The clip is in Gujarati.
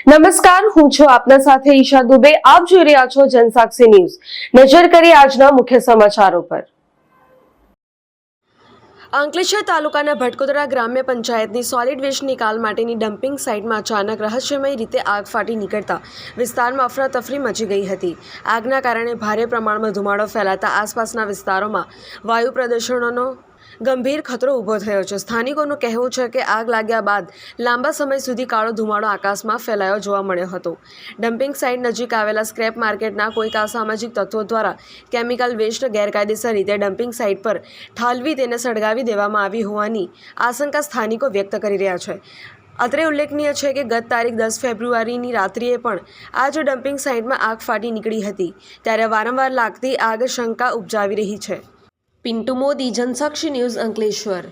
નમસ્કાર, હું છું આપના સાથે ઈશા દુબે. આપ જોઈ રહ્યા છો જનસાક્ષી ન્યૂઝ. નજર કરીએ આજના મુખ્ય સમાચારો પર. અંકલેશ્વર તાલુકાના ભટકોદરા ગ્રામ્ય પંચાયતની સોલિડ વેસ્ટ નિકાલ માટેની ડમ્પિંગ સાઇટમાં અચાનક રહસ્યમય રીતે આગ ફાટી નીકળતા વિસ્તારમાં અફરાતફરી મચી ગઈ હતી. આગના કારણે ભારે પ્રમાણમાં ધુમાડો ફેલાતા આસપાસના વિસ્તારોમાં વાયુ પ્રદૂષણનો ગંભીર ખતરો ઊભો થયો છે. સ્થાનિકોનું કહેવું છે કે આગ લાગ્યા બાદ લાંબા સમય સુધી કાળો ધુમાડો આકાશમાં ફેલાયો જોવા મળ્યો હતો. ડમ્પિંગ સાઇટ નજીક આવેલા સ્ક્રેપ માર્કેટના કોઈક અસામાજિક તત્વો દ્વારા કેમિકલ વેસ્ટ ગેરકાયદેસર રીતે ડમ્પિંગ સાઇટ પર ઠાલવી તેને સળગાવી દેવામાં આવી હોવાની આશંકા સ્થાનિકો વ્યક્ત કરી રહ્યા છે. અત્રે ઉલ્લેખનીય છે કે ગત તારીખ 10 ફેબ્રુઆરીની રાત્રિએ પણ આ જ ડમ્પિંગ સાઇટમાં આગ ફાટી નીકળી હતી. ત્યારે વારંવાર લાગતી આગ શંકા ઉપજાવી રહી છે. પિન્ટુ મોદી, જનસાક્ષી ન્યૂઝ, અંકલેશ્વર.